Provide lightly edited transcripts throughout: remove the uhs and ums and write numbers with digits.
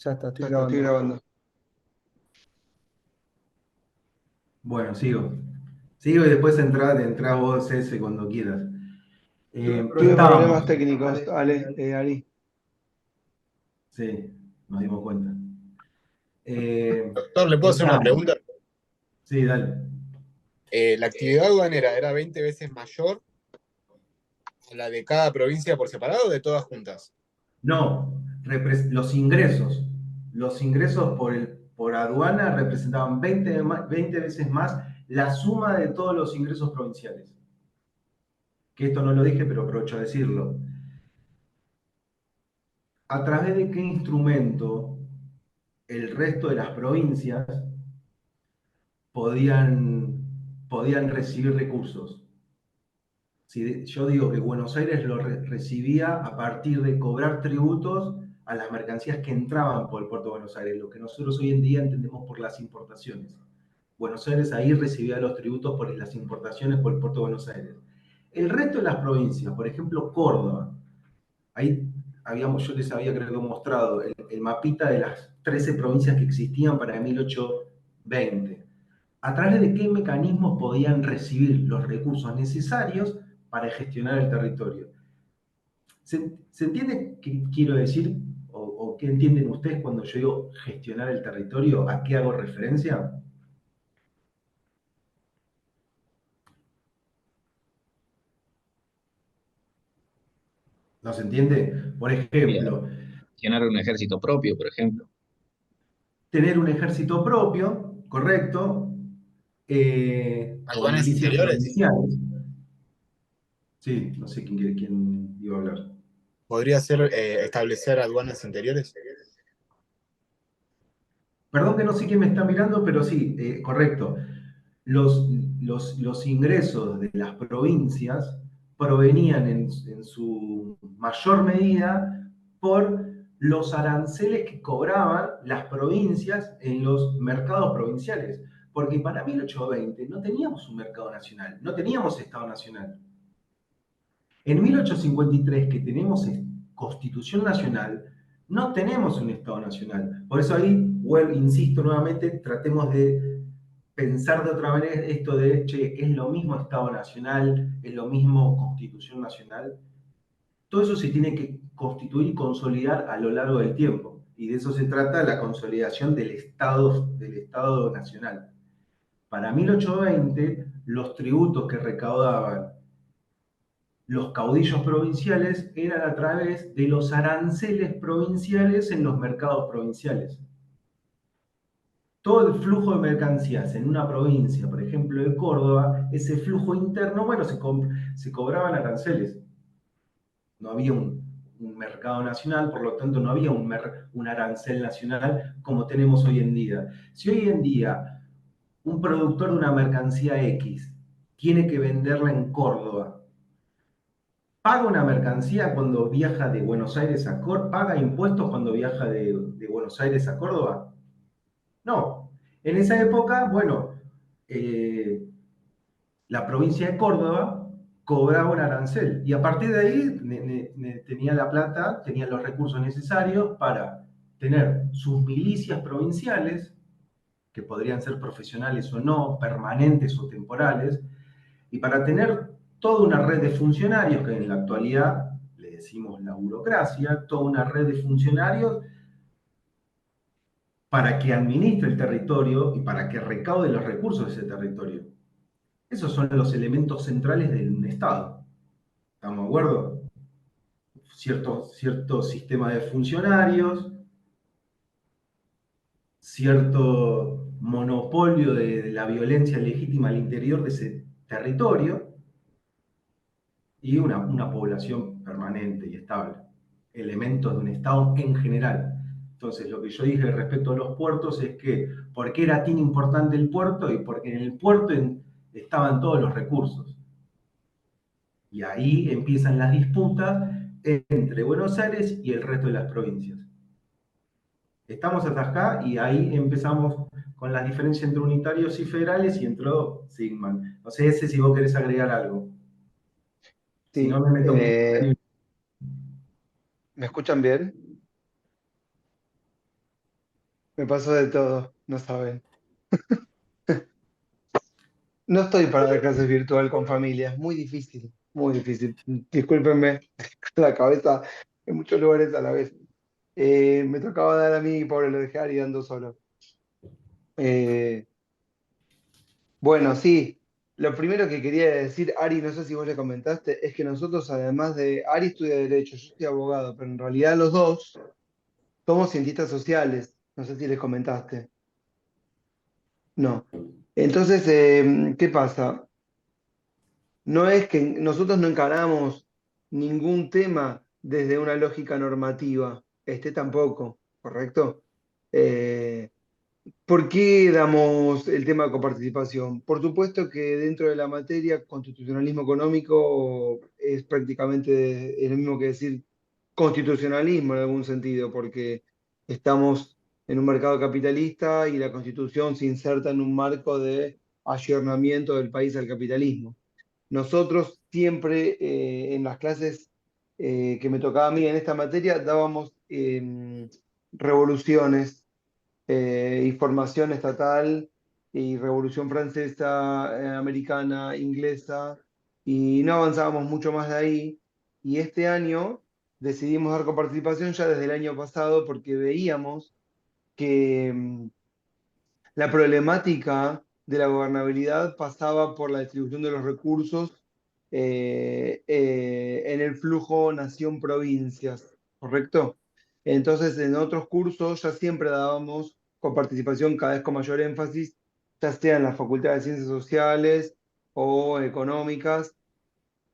Ya está, estoy Ya está, estoy grabando. grabando. Bueno, sigo. Sigo y después entrá vos ese cuando quieras. ¿Qué Tuve problemas estábamos? técnicos, Ari. Sí, nos dimos cuenta. Eh, Doctor, ¿le ¿Qué puedo hacer una estábamos? pregunta? Sí, dale. ¿La actividad aduanera era 20 veces mayor a la de cada provincia por separado o de todas juntas? No, los ingresos. Los ingresos por aduana representaban 20 veces más la suma de todos los ingresos provinciales. Que esto no lo dije, pero aprovecho a decirlo. ¿A través de qué instrumento el resto de las provincias podían, podían recibir recursos? Si yo digo que Buenos Aires lo recibía a partir de cobrar tributos a las mercancías que entraban por el puerto de Buenos Aires, lo que nosotros hoy en día entendemos por las importaciones. Buenos Aires ahí recibía los tributos por las importaciones por el puerto de Buenos Aires. El resto de las provincias, por ejemplo Córdoba, ahí yo les había creo que mostrado el mapita de las 13 provincias que existían para 1820. ¿A través de qué mecanismos podían recibir los recursos necesarios para gestionar el territorio? ¿Se entiende qué quiero decir o qué entienden ustedes cuando yo digo gestionar el territorio? ¿A qué hago referencia? ¿No se entiende? Por Bien. ejemplo, Gestionar un ejército propio, por ejemplo. tener un ejército propio, correcto, o ¿Aduanas milicias interiores? provinciales. Sí, no sé quién iba a hablar. ¿Podría ser establecer aduanas interiores? Perdón que no sé quién me está mirando, pero sí, correcto. Los, los ingresos de las provincias provenían en su mayor medida por los aranceles que cobraban las provincias en los mercados provinciales. Porque para 1820 no teníamos un mercado nacional, no teníamos Estado Nacional. En 1853, que tenemos Constitución Nacional, no tenemos un Estado Nacional. Por eso ahí, insisto nuevamente, tratemos de pensar de otra manera esto de, che, es lo mismo Estado Nacional, es lo mismo Constitución Nacional. Todo eso se tiene que constituir y consolidar a lo largo del tiempo. Y de eso se trata la consolidación del Estado Nacional. Para 1820, los tributos que recaudaban los caudillos provinciales eran a través de los aranceles provinciales en los mercados provinciales. Todo el flujo de mercancías en una provincia, por ejemplo de Córdoba, ese flujo interno, bueno, se cobraban aranceles. No había un mercado nacional, por lo tanto no había un arancel nacional como tenemos hoy en día. Si hoy en día un productor de una mercancía X tiene que venderla en Córdoba, ¿paga una mercancía cuando viaja de Buenos Aires a Córdoba? ¿Paga impuestos cuando viaja de Buenos Aires a Córdoba? No. En esa época, bueno, eh, la provincia de Córdoba cobraba un arancel y a partir de ahí tenía la plata, tenía los recursos necesarios para tener sus milicias provinciales, que podrían ser profesionales o no, permanentes o temporales, y para tener toda una red de funcionarios, que en la actualidad le decimos la burocracia, toda una red de funcionarios para que administre el territorio y para que recaude los recursos de ese territorio. Esos son los elementos centrales de un Estado. ¿Estamos de acuerdo? Cierto sistema de funcionarios, cierto monopolio de la violencia legítima al interior de ese territorio y una población permanente y estable. Elementos de un Estado en general. Entonces, lo que yo dije respecto a los puertos es que, ¿por qué era tan importante el puerto? Y porque en el puerto estaban todos los recursos. Y ahí empiezan las disputas entre Buenos Aires y el resto de las provincias. Estamos hasta acá y ahí empezamos con las diferencias entre unitarios y federales y entró Sigman. No sé ese si vos querés agregar algo. Si no, Sí, me meto mucho. ¿me escuchan bien? Me pasó de todo, no saben. No estoy para dar clases virtual con familia, es muy difícil, muy difícil. Discúlpenme, la cabeza en muchos lugares a la vez. Me tocaba dar a mí, pobre, lo dejé a Ari dando solo. Eh, bueno, sí, lo primero que quería decir, Ari, no sé si vos le comentaste, es que nosotros, además de, Ari estudia Derecho, yo soy abogado, pero en realidad los dos somos cientistas sociales, no sé si les comentaste. No. Entonces, ¿qué pasa? No es que nosotros no encaramos ningún tema desde una lógica normativa, este tampoco, ¿correcto? Eh, ¿Por qué damos el tema de coparticipación? Por supuesto que dentro de la materia, constitucionalismo económico es prácticamente es lo mismo que decir constitucionalismo en algún sentido, porque estamos en un mercado capitalista y la constitución se inserta en un marco de ayornamiento del país al capitalismo. Nosotros siempre en las clases que me tocaba a mí en esta materia dábamos revoluciones y formación estatal y revolución francesa, americana, inglesa, y no avanzábamos mucho más de ahí. Y este año decidimos dar coparticipación ya desde el año pasado porque veíamos que la problemática de la gobernabilidad pasaba por la distribución de los recursos en el flujo nación-provincias, ¿correcto? Entonces, en otros cursos ya siempre dábamos con participación cada vez con mayor énfasis, ya sea en la Facultad de Ciencias Sociales o Económicas,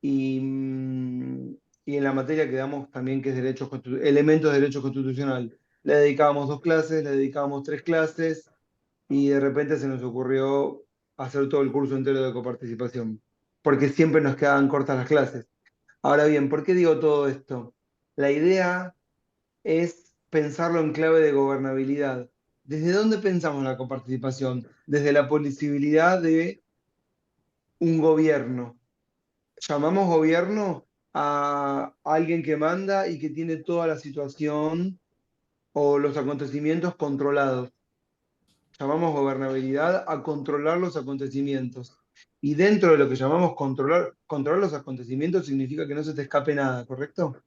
y en la materia que damos también, que es elementos de derecho constitucional. Le dedicábamos 2 clases, le dedicábamos 3 clases, y de repente se nos ocurrió hacer todo el curso entero de coparticipación, porque siempre nos quedaban cortas las clases. Ahora bien, ¿por qué digo todo esto? La idea es pensarlo en clave de gobernabilidad. ¿Desde dónde pensamos la coparticipación? Desde la posibilidad de un gobierno. Llamamos gobierno a alguien que manda y que tiene toda la situación o los acontecimientos controlados. Llamamos gobernabilidad a controlar los acontecimientos. Y dentro de lo que llamamos controlar los acontecimientos significa que no se te escape nada, ¿correcto?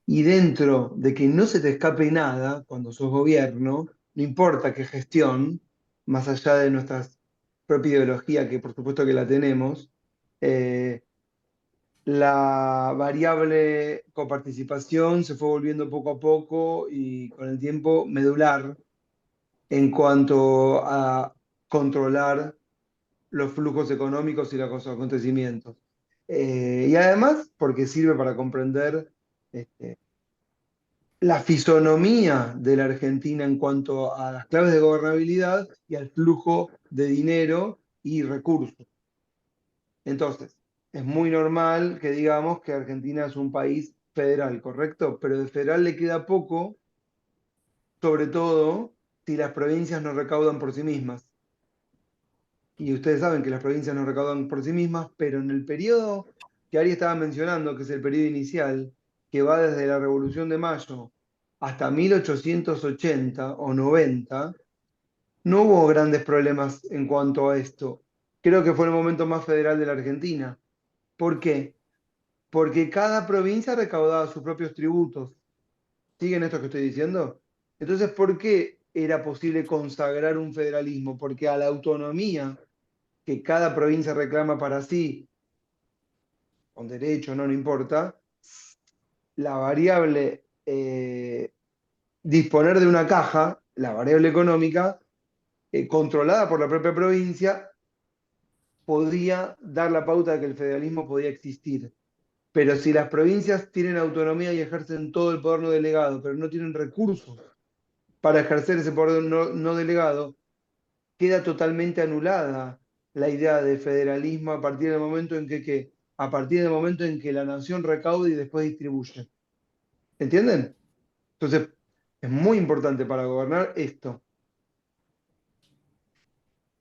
Y dentro de que no se te escape nada, cuando sos gobierno, no importa qué gestión, más allá de nuestra propia ideología, que por supuesto que la tenemos, eh, la variable coparticipación se fue volviendo poco a poco y con el tiempo medular en cuanto a controlar los flujos económicos y los acontecimientos. Y además, porque sirve para comprender este, la fisonomía de la Argentina en cuanto a las claves de gobernabilidad y al flujo de dinero y recursos. Entonces, es muy normal que digamos que Argentina es un país federal, ¿correcto? Pero de federal le queda poco, sobre todo si las provincias no recaudan por sí mismas. Y ustedes saben que las provincias no recaudan por sí mismas, pero en el periodo que Ari estaba mencionando, que es el periodo inicial, que va desde la Revolución de Mayo hasta 1880 o 90, no hubo grandes problemas en cuanto a esto. Creo que fue el momento más federal de la Argentina. ¿Por qué? Porque cada provincia recaudaba sus propios tributos. ¿Siguen esto que estoy diciendo? Entonces, ¿por qué era posible consagrar un federalismo? Porque a la autonomía que cada provincia reclama para sí, con derecho, no importa, la variable disponer de una caja, la variable económica, controlada por la propia provincia, podía dar la pauta de que el federalismo podía existir. Pero si las provincias tienen autonomía y ejercen todo el poder no delegado, pero no tienen recursos para ejercer ese poder no delegado, queda totalmente anulada la idea de federalismo a partir del momento en que a partir del momento en que la nación recaude y después distribuye. ¿Entienden? Entonces, es muy importante para gobernar esto.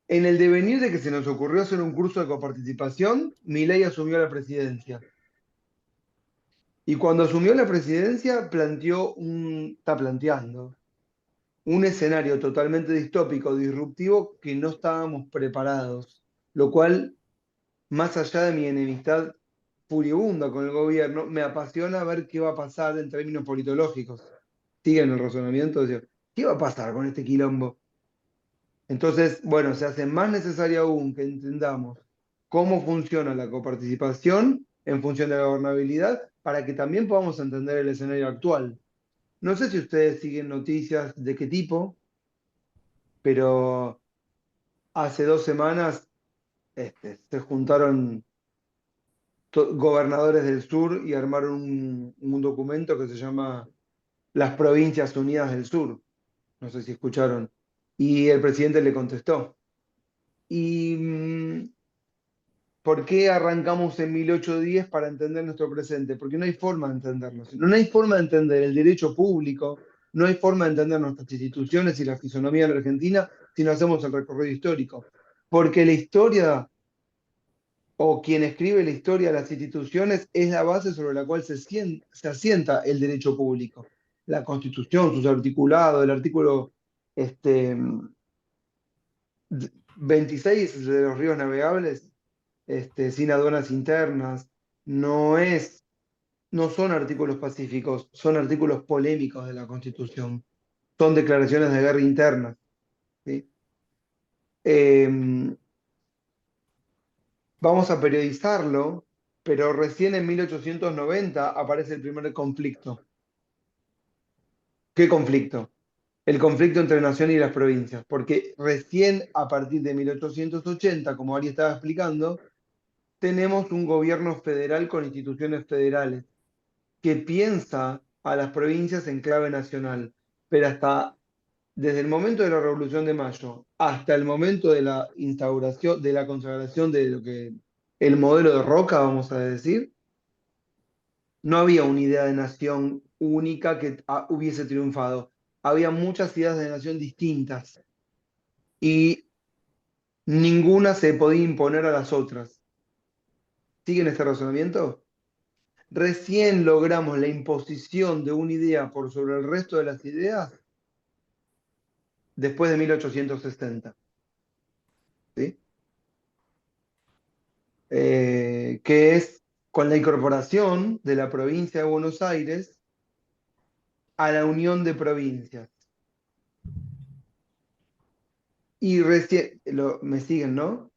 En el devenir de que se nos ocurrió hacer un curso de coparticipación, Milei asumió la presidencia. Y cuando asumió la presidencia, está planteando un escenario totalmente distópico, disruptivo, que no estábamos preparados, lo cual, más allá de mi enemistad furibunda con el gobierno, me apasiona ver qué va a pasar en términos politológicos. Siguen el razonamiento, decir, ¿qué va a pasar con este quilombo? Entonces, bueno, se hace más necesario aún que entendamos cómo funciona la coparticipación en función de la gobernabilidad para que también podamos entender el escenario actual. No sé si ustedes siguen noticias de qué tipo, pero hace 2 semanas se juntaron gobernadores del sur y armaron un documento que se llama Las Provincias Unidas del Sur. No sé si escucharon. Y el presidente le contestó. ¿Y por qué arrancamos en 1810 para entender nuestro presente? Porque no hay forma de entenderlo. No hay forma de entender el derecho público, no hay forma de entender nuestras instituciones y la fisonomía de la Argentina si no hacemos el recorrido histórico. Porque la historia o quien escribe la historia de las instituciones es la base sobre la cual se asienta el derecho público. La Constitución, sus articulados, el artículo este, 26 de los ríos navegables, sin aduanas internas, no es, no son artículos pacíficos, son artículos polémicos de la Constitución, son declaraciones de guerra interna. ¿Sí? Vamos a periodizarlo, pero recién en 1890 aparece el primer conflicto. ¿Qué conflicto? El conflicto entre nación y las provincias, porque recién a partir de 1880, como Ari estaba explicando, tenemos un gobierno federal con instituciones federales que piensa a las provincias en clave nacional, pero desde el momento de la Revolución de Mayo hasta el momento de la instauración, de la consagración de lo que el modelo de Roca, vamos a decir, no había una idea de nación única que hubiese triunfado. Había muchas ideas de nación distintas y ninguna se podía imponer a las otras. ¿Siguen este razonamiento? Recién logramos la imposición de una idea por sobre el resto de las ideas después de 1860. ¿Sí? Que es con la incorporación de la provincia de Buenos Aires a la Unión de Provincias. Y recién, me siguen, ¿no?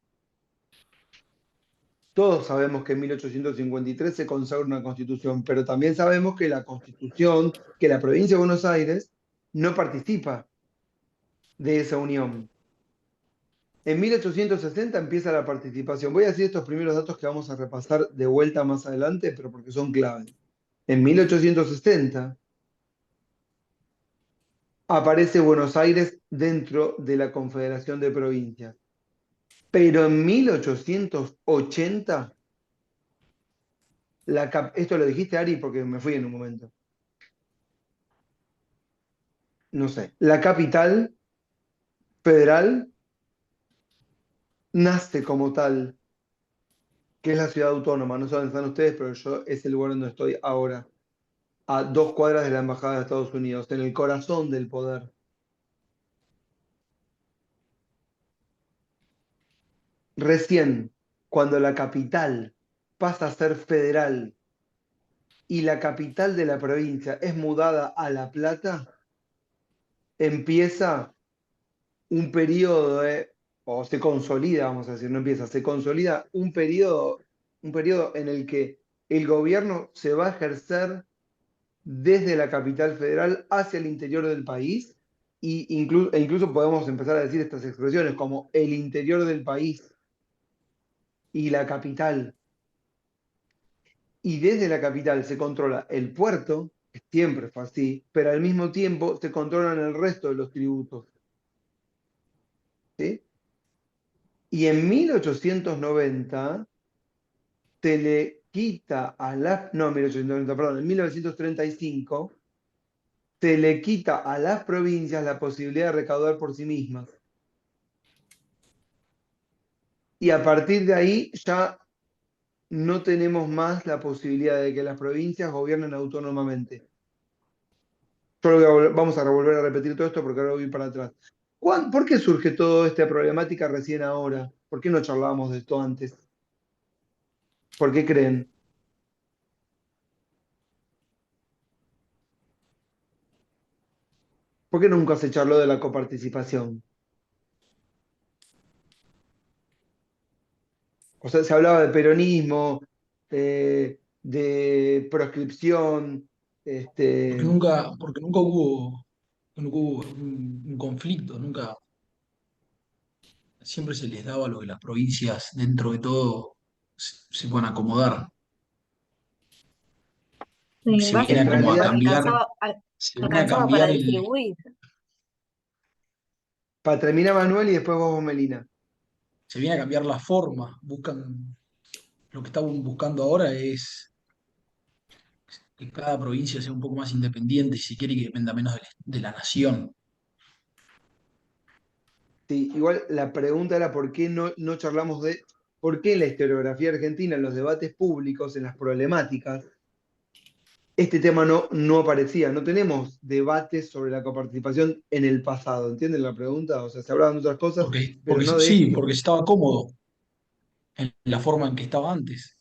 Todos sabemos que en 1853 se consagra una constitución, pero también sabemos que la constitución, que la provincia de Buenos Aires no participa de esa unión. En 1860 empieza la participación. Voy a decir estos primeros datos que vamos a repasar de vuelta más adelante, pero porque son claves. En 1860 aparece Buenos Aires dentro de la Confederación de Provincias. Pero en 1880, esto lo dijiste, Ari, porque me fui en un momento. No sé, la capital federal nace como tal, que es la ciudad autónoma. No sé dónde están ustedes, pero yo es el lugar donde estoy ahora, a 2 cuadras de la Embajada de Estados Unidos, en el corazón del poder. Recién, cuando la capital pasa a ser federal y la capital de la provincia es mudada a La Plata, empieza un periodo o se consolida, vamos a decir, no empieza, se consolida un periodo en el que el gobierno se va a ejercer desde la capital federal hacia el interior del país e incluso podemos empezar a decir estas expresiones como el interior del país y la capital. Y desde la capital se controla el puerto, que siempre fue así, pero al mismo tiempo se controlan el resto de los tributos. ¿Sí? Y en 1890 se le quita a las, no, 1890, perdón, en 1935 se le quita a las provincias la posibilidad de recaudar por sí mismas. Y a partir de ahí ya no tenemos más la posibilidad de que las provincias gobiernen autónomamente. Yo vamos a volver a repetir todo esto porque ahora voy para atrás. ¿Por qué surge toda esta problemática recién ahora? ¿Por qué no charlábamos de esto antes? ¿Por qué creen? ¿Por qué nunca se charló de la coparticipación? O sea, se hablaba de peronismo, de proscripción, este, Porque nunca hubo un conflicto, nunca, siempre se les daba lo que las provincias dentro de todo se puedan acomodar. Sí, Se viene en como a básicamente realidad, cambiar, se viene a alcanzaba para cambiar distribuir. termina Manuel y después vos, Melina. se viene a cambiar la forma. Lo que están buscando ahora es que cada provincia sea un poco más independiente, si quiere, que dependa menos de la nación. Sí, igual la pregunta era por qué no charlamos de, por qué en la historiografía argentina, en los debates públicos, en las problemáticas, este tema no aparecía. No tenemos debates sobre la coparticipación en el pasado. ¿Entienden la pregunta? O sea, se hablaban de otras cosas, pero no de Sí, esto. porque estaba cómodo en la forma en que estaba antes.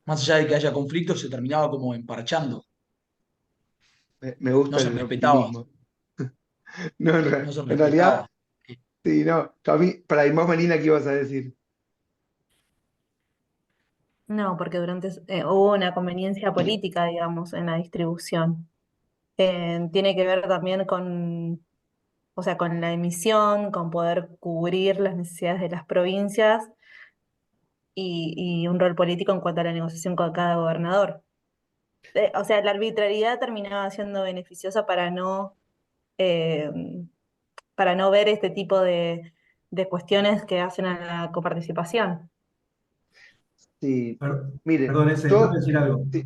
Más allá de que haya conflictos, se terminaba como emparchando. Me No gusta se el respetaba, optimismo. No, no se en realidad, respetaba. sí, no. Para ir más, Melina, ¿qué ibas a decir? No, porque hubo una conveniencia política, digamos, en la distribución. Tiene que ver también con, o sea, con la emisión, con poder cubrir las necesidades de las provincias y un rol político en cuanto a la negociación con cada gobernador. O sea, la arbitrariedad terminaba siendo beneficiosa eh, para no ver este tipo de cuestiones que hacen a la coparticipación. Sí, Per- miren, Perdón, ese, ¿puedo yo, decir algo? sí,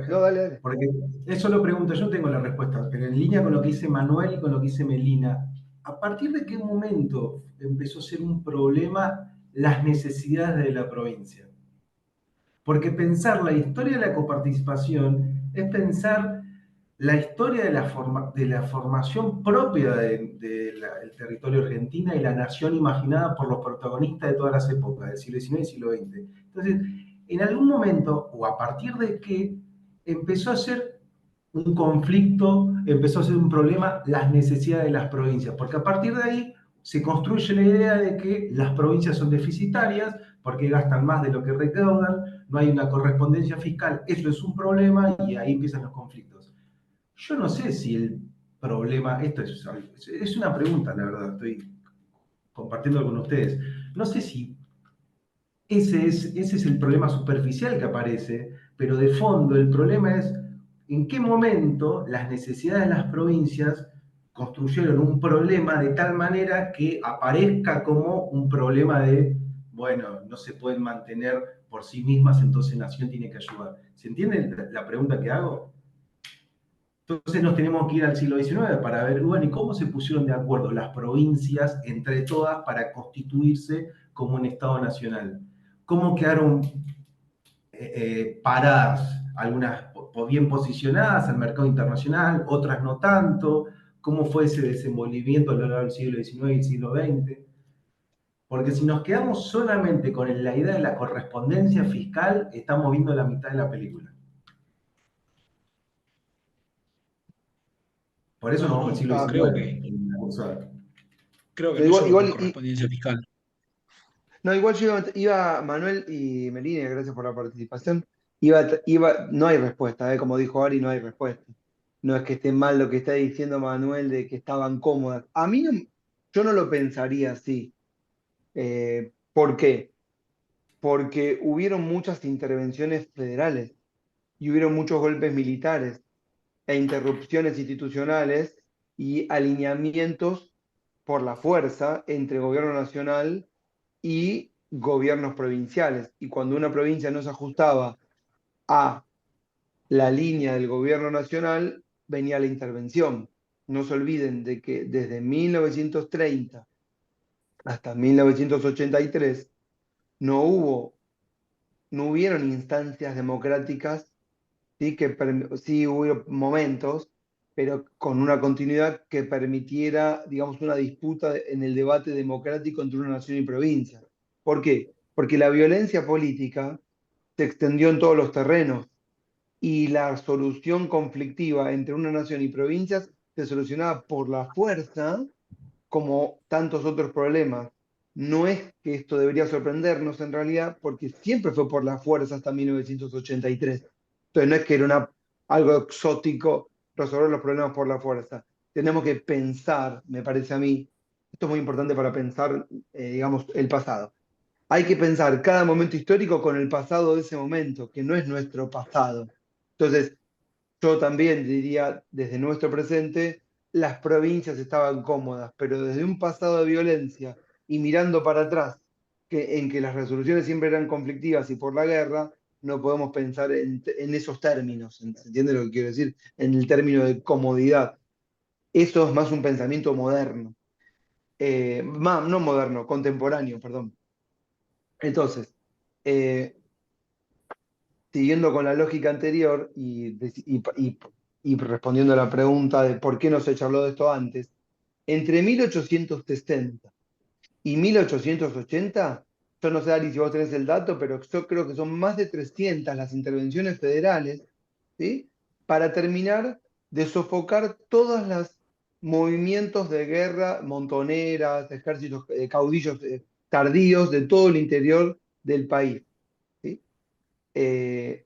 no, dale, dale. Porque eso lo pregunto, yo tengo la respuesta, pero en línea con lo que dice Manuel y con lo que dice Melina, ¿a partir de qué momento empezó a ser un problema las necesidades de la provincia? Porque pensar la historia de la coparticipación es pensar la historia de la formación propia del territorio argentino y la nación imaginada por los protagonistas de todas las épocas, del siglo XIX y siglo XX. Entonces, en algún momento, o a partir de que empezó a ser un conflicto, empezó a ser un problema las necesidades de las provincias, porque a partir de ahí se construye la idea de que las provincias son deficitarias porque gastan más de lo que recaudan, no hay una correspondencia fiscal, eso es un problema y ahí empiezan los conflictos. Yo no sé si el problema, es una pregunta, la verdad, estoy compartiendo con ustedes, no sé si ese es el problema superficial que aparece, pero de fondo el problema es en qué momento las necesidades de las provincias construyeron un problema de tal manera que aparezca como un problema de, bueno, no se pueden mantener por sí mismas, entonces la nación tiene que ayudar. ¿Se entiende la pregunta que hago? Entonces nos tenemos que ir al siglo XIX para ver, bueno, ¿y cómo se pusieron de acuerdo las provincias entre todas para constituirse como un Estado nacional? ¿Cómo quedaron paradas, algunas bien posicionadas al mercado internacional, otras no tanto? ¿Cómo fue ese desenvolvimiento a lo largo del siglo XIX y el siglo XX? Porque si nos quedamos solamente con la idea de la correspondencia fiscal, estamos viendo la mitad de la película. Por eso nos No, vamos al no, siglo Ah, XIX. En la cosa. creo que no, no igual, solo por correspondencia fiscal. no, igual yo Manuel y Melina, gracias por la participación. No hay respuesta, como dijo Ari, no hay respuesta. No es que esté mal lo que está diciendo Manuel de que estaban cómodas. Yo no lo pensaría así. ¿Por qué? Porque hubieron muchas intervenciones federales y hubieron muchos golpes militares e interrupciones institucionales y alineamientos por la fuerza entre gobierno nacional y gobiernos provinciales. Y cuando una provincia no se ajustaba a la línea del gobierno nacional, venía la intervención. No se olviden de que desde 1930 hasta 1983 no no hubieron instancias democráticas, ¿sí? Sí hubo momentos pero con una continuidad que permitiera, digamos, una disputa en el debate democrático entre una nación y provincia. ¿Por qué? Porque la violencia política se extendió en todos los terrenos y la solución conflictiva entre una nación y provincias se solucionaba por la fuerza, como tantos otros problemas. No es que esto debería sorprendernos en realidad, porque siempre fue por la fuerza hasta 1983. Entonces no es que era algo exótico resolver los problemas por la fuerza. Tenemos que pensar, me parece a mí, esto es muy importante para pensar, digamos, el pasado. Hay que pensar cada momento histórico con el pasado de ese momento, que no es nuestro pasado. Entonces, yo también diría, desde nuestro presente, las provincias estaban cómodas, pero desde un pasado de violencia y mirando para atrás, en que las resoluciones siempre eran conflictivas y por la guerra, no podemos pensar en esos términos. ¿Se entiende lo que quiero decir? En el término de comodidad. Eso es más un pensamiento moderno. No moderno, contemporáneo, perdón. Entonces, eh, siguiendo con la lógica anterior y respondiendo a la pregunta de por qué no se charló de esto antes, entre 1860 y 1880, yo no sé, Ari, si vos tenés el dato, pero yo creo que son más de 300 las intervenciones federales, ¿sí? Para terminar de sofocar todos los movimientos de guerra, montoneras, ejércitos, caudillos tardíos de todo el interior del país, ¿sí? Eh,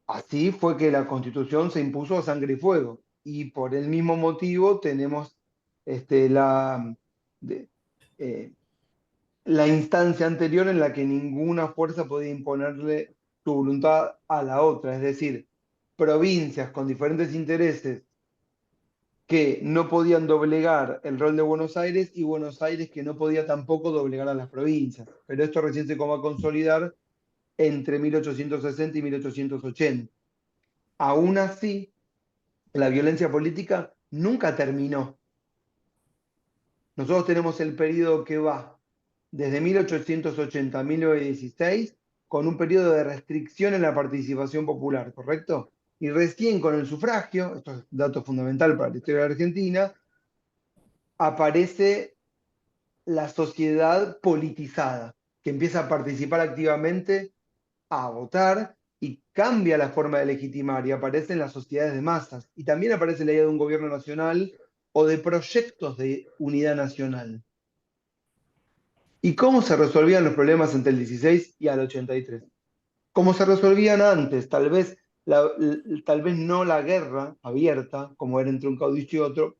Así fue que la Constitución se impuso a sangre y fuego. Y por el mismo motivo tenemos de- eh, la instancia anterior en la que ninguna fuerza podía imponerle su voluntad a la otra. Es decir, provincias con diferentes intereses que no podían doblegar el rol de Buenos Aires y Buenos Aires que no podía tampoco doblegar a las provincias. Pero esto recién se va a consolidar entre 1860 y 1880. Aún así, la violencia política nunca terminó. Nosotros tenemos el periodo que va desde 1880 a 1916 con un periodo de restricción en la participación popular, ¿correcto? Y recién con el sufragio, esto es dato fundamental para la historia de la Argentina, aparece la sociedad politizada, que empieza a participar activamente, a votar y cambia la forma de legitimar y aparecen las sociedades de masas. Y también aparece la idea de un gobierno nacional o de proyectos de unidad nacional. ¿Y cómo se resolvían los problemas entre el 16 y el 83? Como se resolvían antes, tal vez no la guerra abierta, como era entre un caudillo y otro,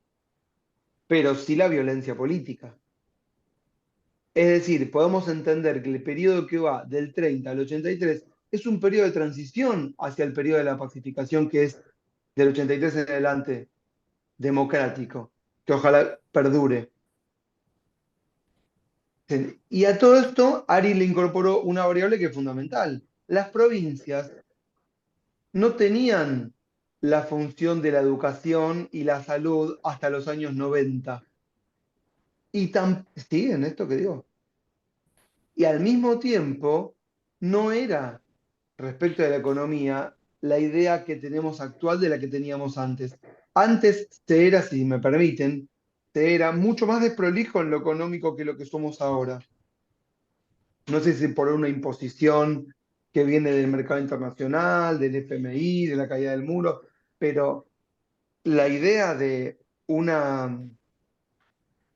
pero sí la violencia política. Es decir, podemos entender que el periodo que va del 30 al 83 es un periodo de transición hacia el periodo de la pacificación que es del 83 en adelante, democrático, que ojalá perdure. Y a todo esto, Ari le incorporó una variable que es fundamental. Las provincias no tenían la función de la educación y la salud hasta los años 90. ¿Sí, en esto que digo? Y al mismo tiempo, no era respecto de la economía la idea que tenemos actual de la que teníamos antes. Antes se era, si me permiten, se era mucho más desprolijo en lo económico que lo que somos ahora. No sé si por una imposición que viene del mercado internacional, del FMI, de la caída del muro, pero la idea de una...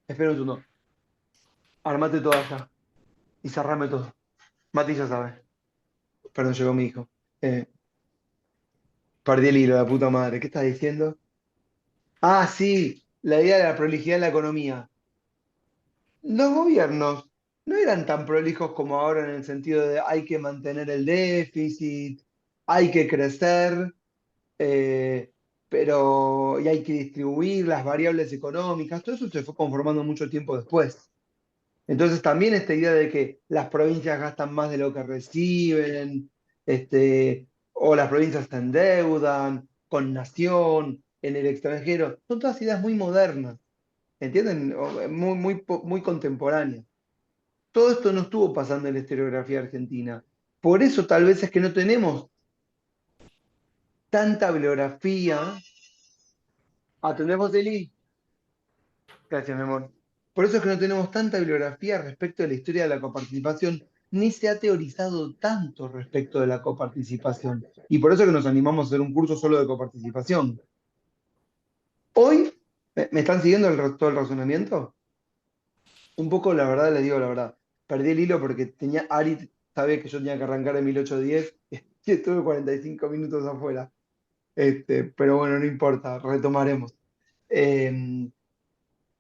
Espera un segundo, armate todo allá y cerrame todo. Mati ya sabe. Perdón, llegó mi hijo. Eh, Perdí el hilo, la puta madre. ¿Qué estás diciendo? Ah, sí, la idea de la prolijidad en la economía. Los gobiernos no eran tan prolijos como ahora en el sentido de hay que mantener el déficit, hay que crecer, eh, y hay que distribuir las variables económicas. Todo eso se fue conformando mucho tiempo después. Entonces también esta idea de que las provincias gastan más de lo que reciben, o las provincias se endeudan con nación, en el extranjero, son todas ideas muy modernas, ¿entienden? Muy contemporáneas. Todo esto no estuvo pasando en la historiografía argentina. Por eso tal vez es que no tenemos tanta bibliografía ¿Atendés vos, Eli? Gracias, mi amor. Por eso es que no tenemos tanta bibliografía respecto de la historia de la coparticipación, ni se ha teorizado tanto respecto de la coparticipación. Y por eso es que nos animamos a hacer un curso solo de coparticipación. Hoy, ¿me están siguiendo todo el razonamiento? Un poco, la verdad, les digo la verdad. Perdí el hilo porque Ari sabía que yo tenía que arrancar en 1810 y estuve 45 minutos afuera. Pero bueno, no importa, retomaremos. Eh,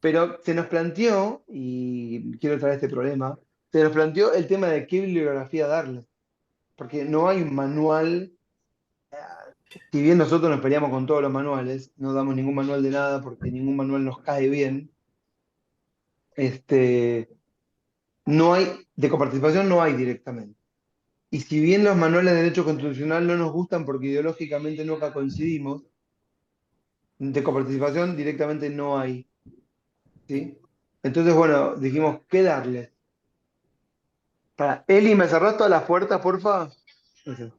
pero se nos planteó, y quiero traer este problema, se nos planteó el tema de qué bibliografía darle. Porque no hay un manual, si bien nosotros nos peleamos con todos los manuales, no damos ningún manual de nada porque ningún manual nos cae bien, este, no hay, de coparticipación no hay directamente. Y si bien los manuales de derecho constitucional no nos gustan porque ideológicamente nunca coincidimos, de coparticipación directamente no hay, ¿sí? Entonces, bueno, dijimos, ¿qué darle? Para, Eli, ¿me cerrás todas las puertas, porfa? Gracias.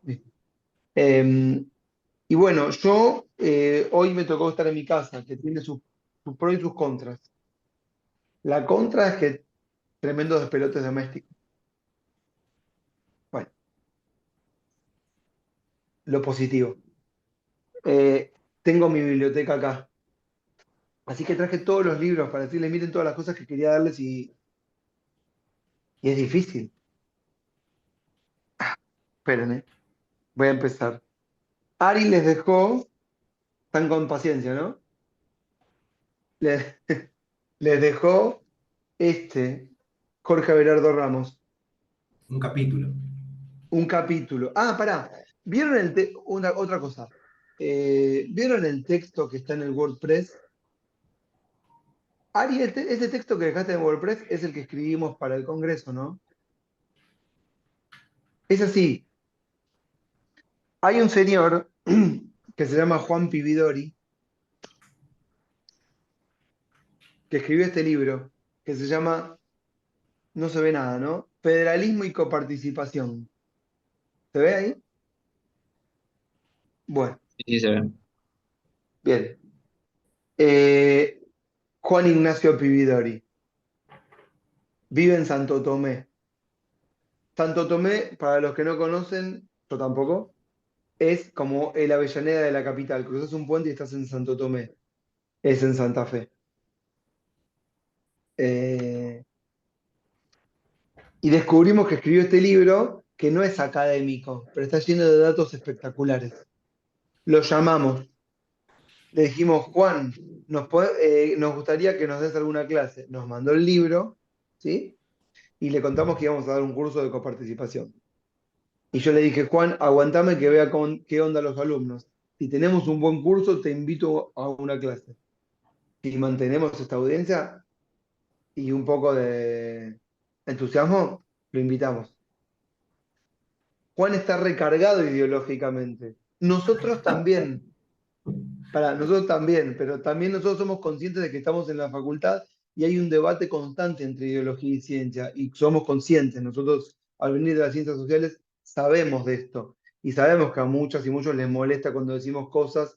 Eh, y bueno, yo hoy me tocó estar en mi casa, que tiene sus pros y sus contras. La contra es que tremendos despelotes domésticos. Bueno, lo positivo. Eh, tengo mi biblioteca acá. Así que traje todos los libros para decirles, miren todas las cosas que quería darles y es difícil. Esperen, voy a empezar. Ari les dejó, están con paciencia, ¿no? Les, les dejó Jorge Abelardo Ramos, Un capítulo. un capítulo. Ah, pará, ¿vieron otra cosa? ¿Vieron el texto que está en el WordPress? Ari, ese texto que dejaste en WordPress es el que escribimos para el Congreso, ¿no? Es así. Hay un señor que se llama Juan Pividori, que escribió este libro, que se llama, no se ve nada, ¿no? Federalismo y coparticipación. ¿Se ve ahí? Bueno, Sí, sí, se ve. bien. Eh, Juan Ignacio Pividori. Vive en Santo Tomé. Santo Tomé, para los que no conocen, yo tampoco, es como el Avellaneda de la capital. Cruzas un puente y estás en Santo Tomé. Es en Santa Fe. Eh, y descubrimos que escribió este libro que no es académico, pero está lleno de datos espectaculares. Lo llamamos, le dijimos, Juan, nos gustaría que nos des alguna clase. Nos mandó el libro, ¿sí? Y le contamos que íbamos a dar un curso de coparticipación. Y yo le dije, Juan, aguantame que vea qué onda los alumnos. Si tenemos un buen curso, te invito a una clase. Si mantenemos esta audiencia y un poco de entusiasmo, lo invitamos. Juan está recargado ideológicamente. Nosotros también, para nosotros también, pero también nosotros somos conscientes de que estamos en la facultad y hay un debate constante entre ideología y ciencia, y somos conscientes. Nosotros, al venir de las ciencias sociales, sabemos de esto, y sabemos que a muchas y muchos les molesta cuando decimos cosas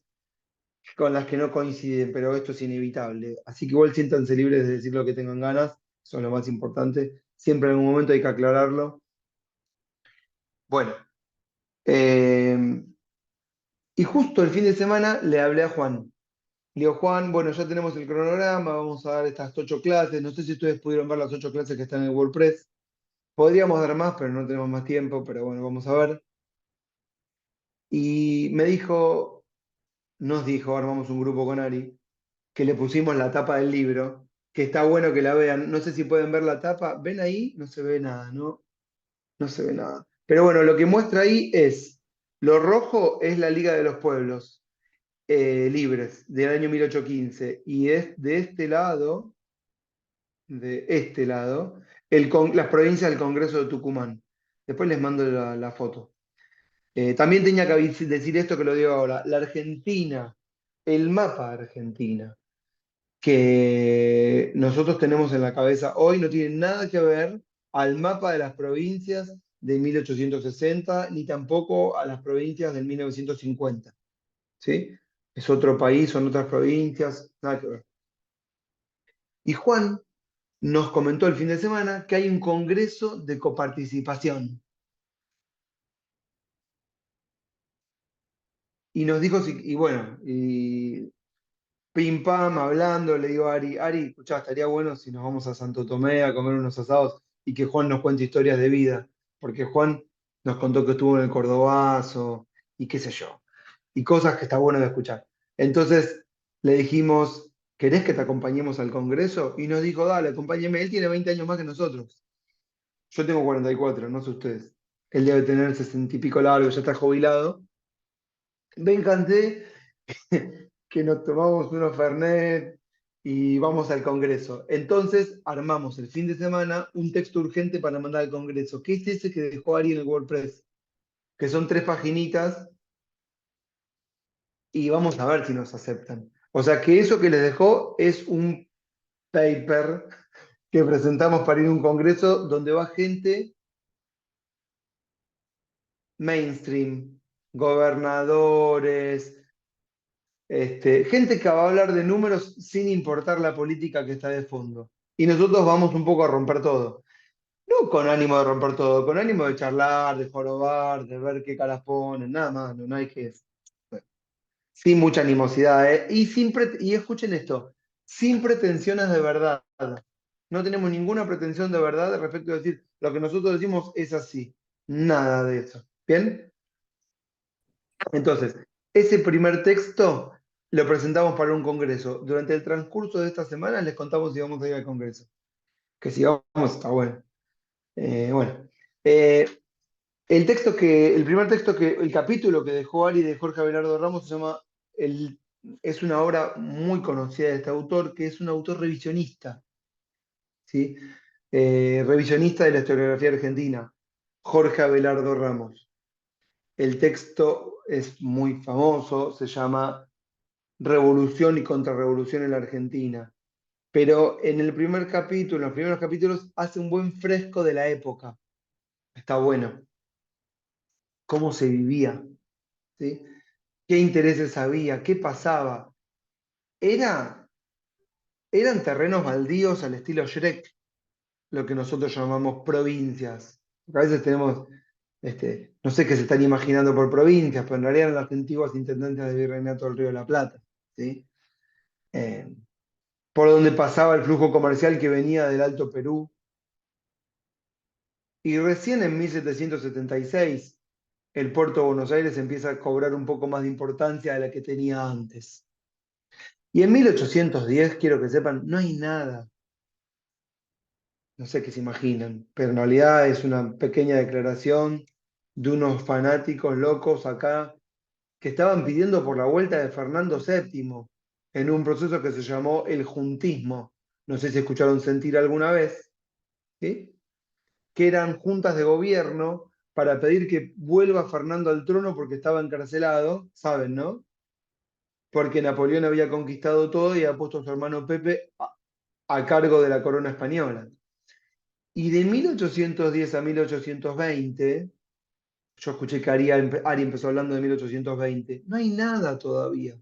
con las que no coinciden, pero esto es inevitable. Así que igual siéntanse libres de decir lo que tengan ganas, eso es lo más importante. Siempre en algún momento hay que aclararlo. Bueno, eh, y justo el fin de semana le hablé a Juan. Le digo, Juan, bueno, ya tenemos el cronograma, vamos a dar estas 8 clases. No sé si ustedes pudieron ver las 8 clases que están en el WordPress. Podríamos dar más, pero no tenemos más tiempo, pero bueno, vamos a ver. Y nos dijo, armamos un grupo con Ari, que le pusimos la tapa del libro, que está bueno que la vean. No sé si pueden ver la tapa. ¿Ven ahí? No se ve nada, ¿no? No se ve nada. Pero bueno, lo que muestra ahí es, lo rojo es la Liga de los Pueblos Libres del año 1815. Y es de este lado, las provincias del Congreso de Tucumán. Después les mando la foto. También tenía que decir esto que lo digo ahora. La Argentina, el mapa de Argentina que nosotros tenemos en la cabeza hoy no tiene nada que ver al mapa de las provincias de 1860, ni tampoco a las provincias del 1950. ¿Sí? es otro país, son otras provincias, nada que ver. Y Juan nos comentó el fin de semana que hay un congreso de coparticipación. Y nos dijo, y bueno, y pim pam, hablando, le digo a Ari, escuchá, estaría bueno si nos vamos a Santo Tomé a comer unos asados y que Juan nos cuente historias de vida, porque Juan nos contó que estuvo en el Cordobazo y qué sé yo, y cosas que está bueno de escuchar. Entonces le dijimos, ¿querés que te acompañemos al Congreso? Y nos dijo, dale, acompáñeme, él tiene 20 años más que nosotros. Yo tengo 44, no sé ustedes. Él debe tener 60 y pico largo, ya está jubilado. Me encanté que nos tomamos unos Fernet y vamos al Congreso. Entonces armamos el fin de semana un texto urgente para mandar al Congreso, que es ese que dejó Ari en el WordPress, que son 3 paginitas y vamos a ver si nos aceptan. O sea que eso que les dejó es un paper que presentamos para ir a un Congreso donde va gente mainstream, gobernadores, gente que va a hablar de números sin importar la política que está de fondo. Y nosotros vamos un poco a romper todo. No con ánimo de romper todo, con ánimo de charlar, de jorobar, de ver qué caras ponen, nada más, no hay que... Sin mucha animosidad, ¿eh? Y escuchen esto, sin pretensiones de verdad. No tenemos ninguna pretensión de verdad respecto a decir lo que nosotros decimos es así. Nada de eso. ¿Bien? Entonces, ese primer texto lo presentamos para un congreso. Durante el transcurso de esta semana les contamos si vamos a ir al congreso. Que si vamos, está bueno. Bueno. Eh, el primer texto el capítulo que dejó Ari de Jorge Abelardo Ramos se llama, es una obra muy conocida de este autor, que es un autor revisionista, ¿sí? Revisionista de la historiografía argentina, Jorge Abelardo Ramos. El texto es muy famoso, se llama Revolución y Contrarrevolución en la Argentina. Pero en el primer capítulo, en los primeros capítulos, hace un buen fresco de la época. Está bueno. Cómo se vivía, ¿sí? Qué intereses había, qué pasaba. Era, eran terrenos baldíos al estilo Shrek, lo que nosotros llamamos provincias. A veces tenemos, no sé qué se están imaginando por provincias, pero en realidad eran las antiguas intendentes del Virreinato del Río de la Plata, ¿sí? Eh, por donde pasaba el flujo comercial que venía del Alto Perú. Y recién en 1776 el puerto de Buenos Aires empieza a cobrar un poco más de importancia de la que tenía antes. Y en 1810, quiero que sepan, no hay nada. No sé qué se imaginan, pero en realidad es una pequeña declaración de unos fanáticos locos acá que estaban pidiendo por la vuelta de Fernando VII en un proceso que se llamó el juntismo. No sé si escucharon sentir alguna vez, ¿sí? Que eran juntas de gobierno para pedir que vuelva Fernando al trono porque estaba encarcelado, saben, ¿no? Porque Napoleón había conquistado todo y había puesto a su hermano Pepe a cargo de la corona española. Y de 1810 a 1820, yo escuché que Ari empezó hablando de 1820, no hay nada todavía.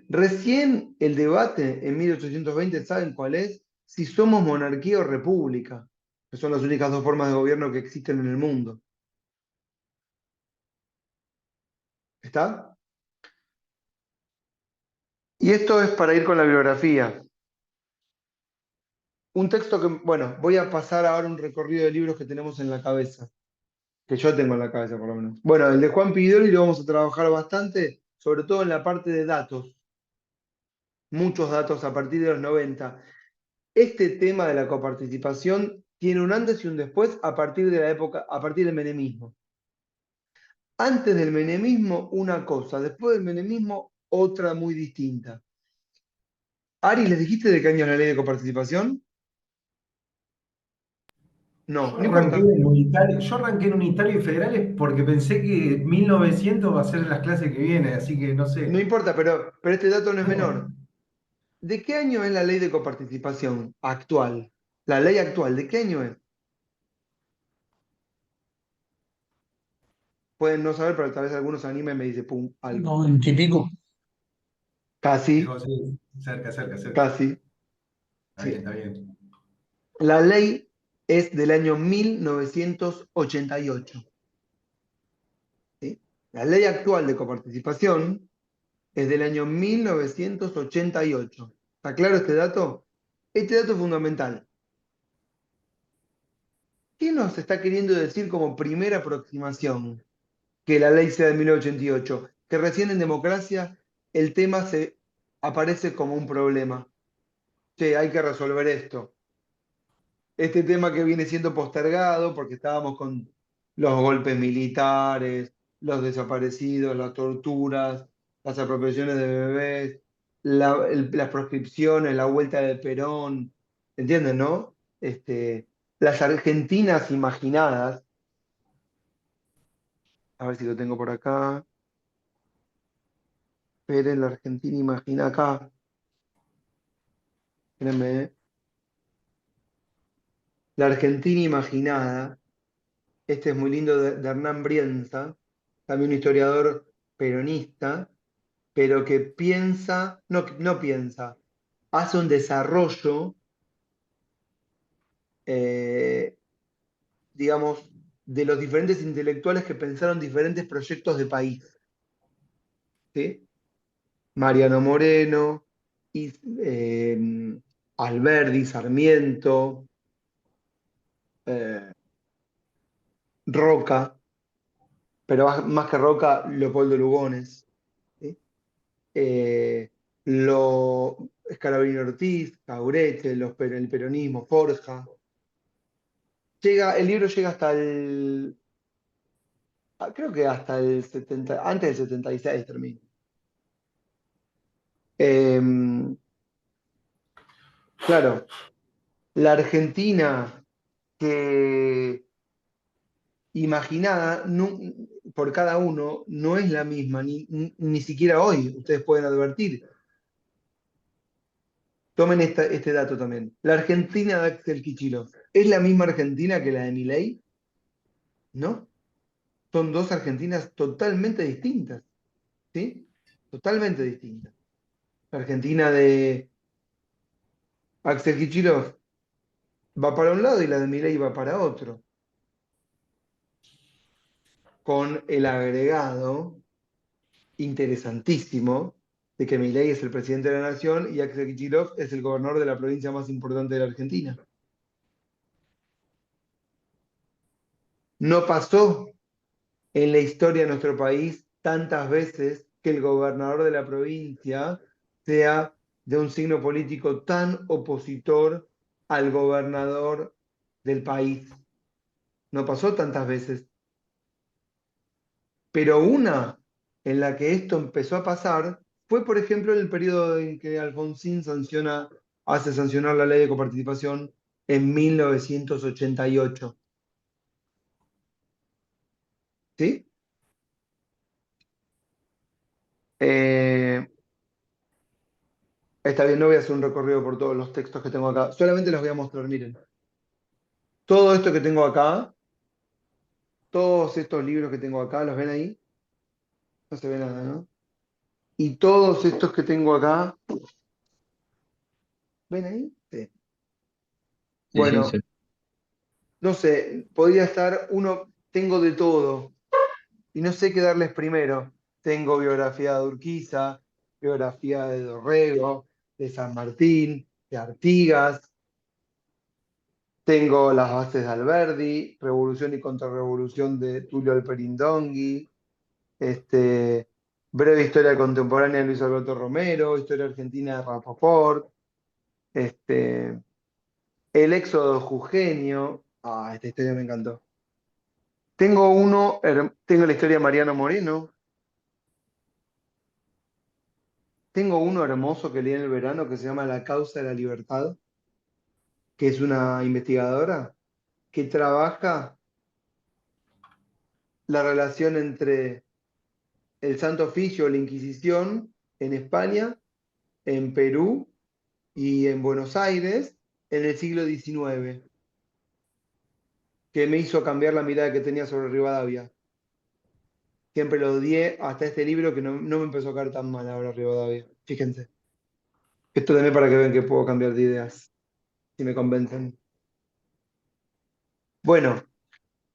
Recién el debate en 1820, ¿saben cuál es? Si somos monarquía o república, que son las únicas dos formas de gobierno que existen en el mundo. ¿Está? Y esto es para ir con la bibliografía. Un texto que, bueno, voy a pasar ahora un recorrido de libros que tenemos en la cabeza, que yo tengo en la cabeza por lo menos. Bueno, el de Juan Pidori lo vamos a trabajar bastante, sobre todo en la parte de datos, muchos datos a partir de los 90. Este tema de la coparticipación tiene un antes y un después a partir de la época, a partir del menemismo. Antes del menemismo, una cosa, después del menemismo, otra muy distinta. Ari, ¿les dijiste de qué año es la ley de coparticipación? No, no importa. Yo arranqué en unitario y federales porque pensé que 1900 va a ser las clases que vienen, así que no No sé. importa, pero este dato no es menor. ¿De qué año es la ley de coparticipación actual? La ley actual, ¿de qué año es? Pueden no saber, pero tal vez algunos se animen y me dice, pum, algo. 90 y pico. Casi, Digo, sí, cerca, cerca, cerca. casi, Está bien, sí. está bien. La ley es del año 1988. ¿Sí? La ley actual de coparticipación es del año 1988. ¿Está claro este dato? Este dato es fundamental. ¿Qué nos está queriendo decir como primera aproximación que la ley sea de 1988? Que recién en democracia el tema se aparece como un problema. Che, hay que resolver esto. Este tema que viene siendo postergado porque estábamos con los golpes militares, los desaparecidos, las torturas, las apropiaciones de bebés, las proscripciones, la vuelta de Perón, ¿entienden, no? Las Argentinas imaginadas, a ver si lo tengo por acá, esperen, la Argentina imagina acá, espérenme, la Argentina imaginada. Este es muy lindo de Hernán Brienza, también un historiador peronista, pero que piensa, no piensa, hace un desarrollo, eh, digamos, de los diferentes intelectuales que pensaron diferentes proyectos de país. ¿Sí? Mariano Moreno, y, Alberdi, Sarmiento, eh, Roca, pero más que Roca, Leopoldo Lugones. ¿Sí? eh, Scalabrini Ortiz, Caurete, el peronismo, Forja. El libro llega hasta creo que hasta el 70, antes del 76 termina. Claro, la Argentina que imaginada por cada uno no es la misma, ni siquiera hoy, ustedes pueden advertir. Tomen este dato también. La Argentina de Axel Kicillof, ¿es la misma Argentina que la de Milei? ¿No? Son dos Argentinas totalmente distintas, ¿sí? Totalmente distintas. La Argentina de Axel Kicillof va para un lado y la de Milei va para otro, con el agregado interesantísimo de que Milei es el presidente de la nación y Axel Kicillof es el gobernador de la provincia más importante de la Argentina. No pasó en la historia de nuestro país tantas veces que el gobernador de la provincia sea de un signo político tan opositor al gobernador del país. No pasó tantas veces. Pero una en la que esto empezó a pasar fue, por ejemplo, en el periodo en que Alfonsín hace sancionar la ley de coparticipación en 1988. ¿Sí? Eh, Está bien, no voy a hacer un recorrido por todos los textos que tengo acá, solamente los voy a mostrar, miren. Todo esto que tengo acá, todos estos libros que tengo acá, ¿los ven ahí? No se ve nada, ¿no? Y todos estos que tengo acá, ¿ven ahí? Sí. Sí, sí, Bueno, sí. no sé, podría estar tengo de todo, y no sé qué darles primero. Tengo biografía de Urquiza, biografía de Dorrego, de San Martín, de Artigas, tengo las bases de Alberdi, Revolución y Contrarrevolución de Tulio Alperindongui, breve historia contemporánea de Luis Alberto Romero, historia argentina de Rapoport, este, el éxodo jujeño. Esta historia me encantó. Tengo la historia de Mariano Moreno. Tengo uno hermoso que leí en el verano que se llama La causa de la libertad, que es una investigadora que trabaja la relación entre el Santo Oficio, la Inquisición en España, en Perú y en Buenos Aires en el siglo XIX, que me hizo cambiar la mirada que tenía sobre Rivadavia. Siempre lo odié hasta este libro que no me empezó a caer tan mal ahora Rivadavia. Fíjense. Esto también para que vean que puedo cambiar de ideas, si me convencen. Bueno,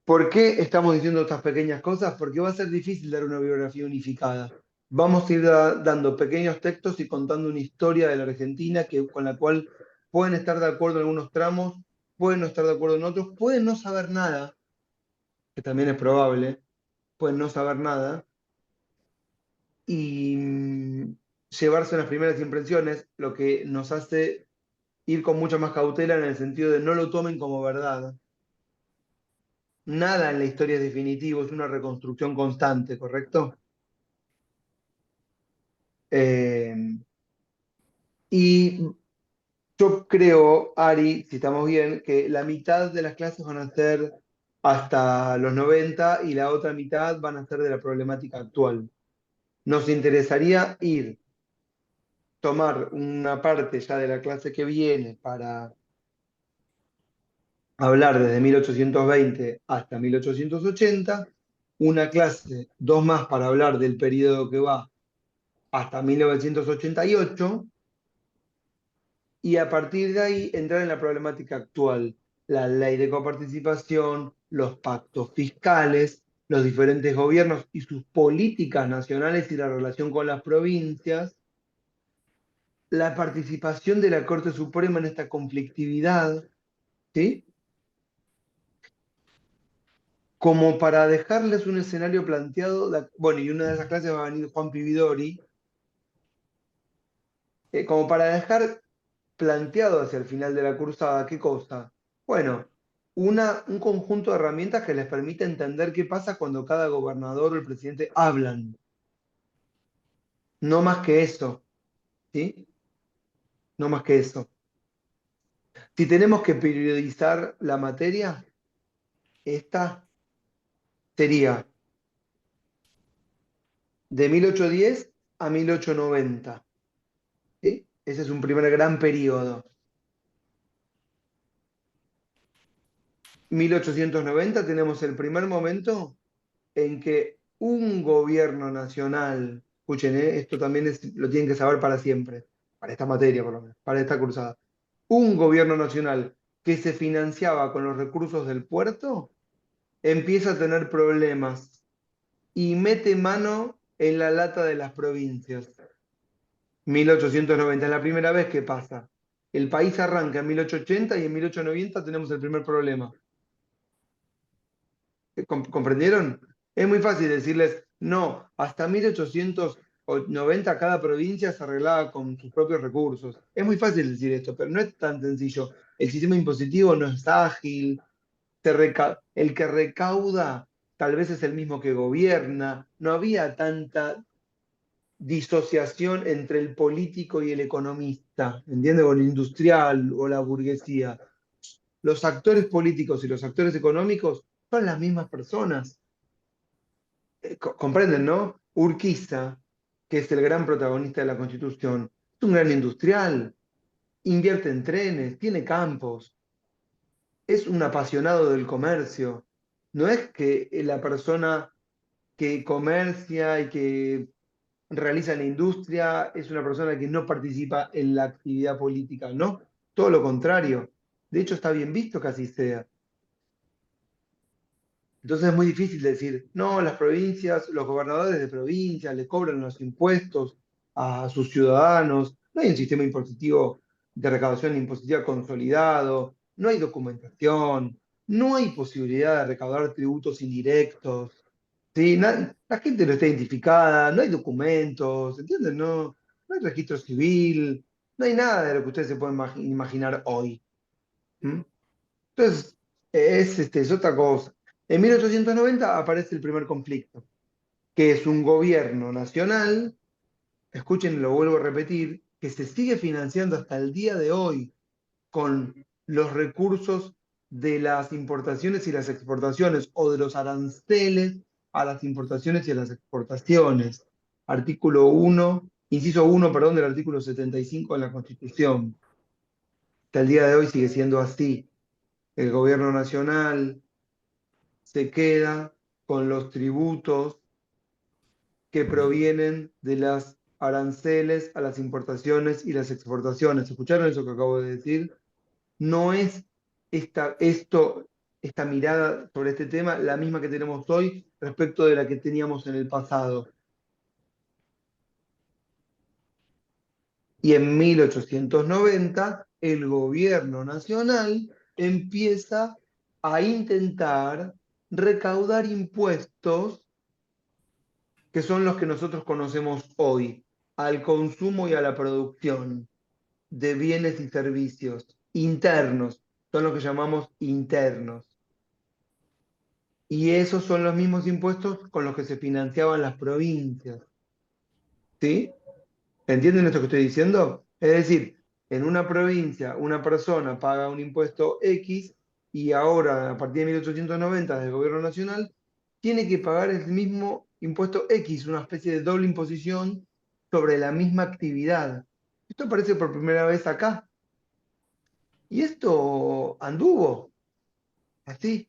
¿por qué estamos diciendo estas pequeñas cosas? Porque va a ser difícil dar una biografía unificada. Vamos a ir dando pequeños textos y contando una historia de la Argentina con la cual pueden estar de acuerdo en algunos tramos, pueden no estar de acuerdo en otros, pueden no saber nada, que también es probable, pueden no saber nada, y llevarse unas primeras impresiones, lo que nos hace ir con mucha más cautela en el sentido de no lo tomen como verdad. Nada en la historia es definitivo, es una reconstrucción constante, ¿correcto? Eh, y yo creo, Ari, si estamos bien, que la mitad de las clases van a ser hasta los 90 y la otra mitad van a ser de la problemática actual. Nos interesaría tomar una parte ya de la clase que viene para hablar desde 1820 hasta 1880, una clase, dos más para hablar del periodo que va hasta 1988, y a partir de ahí entrar en la problemática actual, la ley de coparticipación, los pactos fiscales, los diferentes gobiernos y sus políticas nacionales y la relación con las provincias, la participación de la Corte Suprema en esta conflictividad, ¿sí? Como para dejarles un escenario planteado, bueno, y una de esas clases va a venir Juan Pividori, como para dejar planteado hacia el final de la cursada, ¿qué cosa? Bueno, un conjunto de herramientas que les permite entender qué pasa cuando cada gobernador o el presidente hablan. No más que eso, ¿sí? No más que eso. Si tenemos que periodizar la materia, esta sería de 1810 a 1890, ¿sí? Ese es un primer gran periodo. 1890 tenemos el primer momento en que un gobierno nacional, escuchen, esto también lo tienen que saber para siempre, para esta materia por lo menos, para esta cursada, un gobierno nacional que se financiaba con los recursos del puerto, empieza a tener problemas y mete mano en la lata de las provincias. 1890 es la primera vez que pasa. El país arranca en 1880 y en 1890 tenemos el primer problema. ¿Comprendieron? Es muy fácil decirles, no, hasta 1890 cada provincia se arreglaba con sus propios recursos. Es muy fácil decir esto, pero no es tan sencillo. El sistema impositivo no es ágil, el que recauda tal vez es el mismo que gobierna, no había tanta disociación entre el político y el economista, ¿entiendes? O el industrial o la burguesía. Los actores políticos y los actores económicos son las mismas personas. Comprenden, ¿no? Urquiza, que es el gran protagonista de la Constitución, es un gran industrial, invierte en trenes, tiene campos, es un apasionado del comercio. No es que la persona que comercia y que realiza la industria es una persona que no participa en la actividad política, no, todo lo contrario. De hecho, está bien visto que así sea. Entonces es muy difícil decir, no, las provincias, los gobernadores de provincias le cobran los impuestos a sus ciudadanos, no hay un sistema impositivo de recaudación impositiva consolidado, no hay documentación, no hay posibilidad de recaudar tributos indirectos, ¿sí? La gente no está identificada, no hay documentos, ¿entienden? No, no hay registro civil, no hay nada de lo que ustedes se pueden imaginar hoy. ¿Mm? Entonces, es otra cosa. En 1890 aparece el primer conflicto, que es un gobierno nacional, escuchen, lo vuelvo a repetir, que se sigue financiando hasta el día de hoy con los recursos de las importaciones y las exportaciones o de los aranceles a las importaciones y a las exportaciones. Artículo 1, inciso 1, perdón, del artículo 75 de la Constitución. Hasta el día de hoy sigue siendo así. El gobierno nacional se queda con los tributos que provienen de las aranceles a las importaciones y las exportaciones. ¿Escucharon eso que acabo de decir? No es esta mirada sobre este tema la misma que tenemos hoy respecto de la que teníamos en el pasado. Y en 1890 el gobierno nacional empieza a intentar recaudar impuestos que son los que nosotros conocemos hoy, al consumo y a la producción de bienes y servicios internos, son los que llamamos internos. Y esos son los mismos impuestos con los que se financiaban las provincias. ¿Sí? ¿Entienden esto que estoy diciendo? Es decir, en una provincia una persona paga un impuesto X y ahora, a partir de 1890 del gobierno nacional, tiene que pagar el mismo impuesto X, una especie de doble imposición sobre la misma actividad. Esto aparece por primera vez acá. Y esto anduvo así.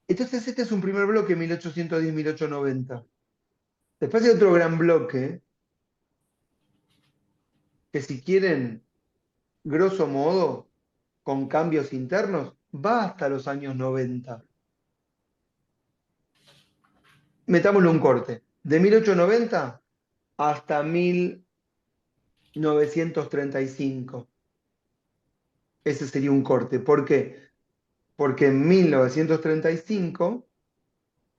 Entonces este es un primer bloque, 1810-1890. Después hay otro gran bloque que si quieren, grosso modo, con cambios internos, va hasta los años 90. Metámosle un corte. De 1890 hasta 1935. Ese sería un corte. ¿Por qué? Porque en 1935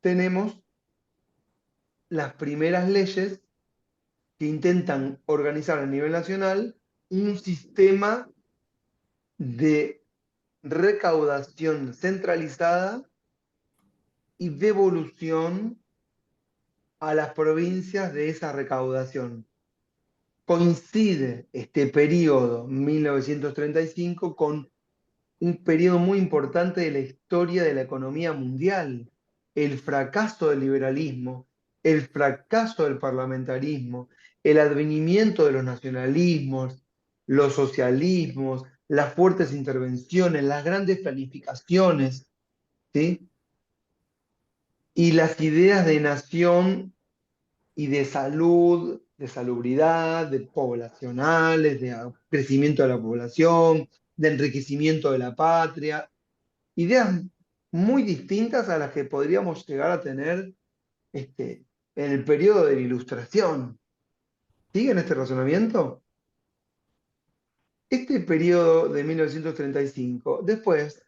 tenemos las primeras leyes que intentan organizar a nivel nacional un sistema de recaudación centralizada y devolución a las provincias de esa recaudación. Coincide este periodo, 1935, con un periodo muy importante de la historia de la economía mundial, el fracaso del liberalismo, el fracaso del parlamentarismo, el advenimiento de los nacionalismos, los socialismos, las fuertes intervenciones, las grandes planificaciones, ¿sí? Y las ideas de nación y de salud, de salubridad, de poblacionales, de crecimiento de la población, de enriquecimiento de la patria, ideas muy distintas a las que podríamos llegar a tener en el periodo de la Ilustración. ¿Siguen este razonamiento? Este periodo de 1935, después,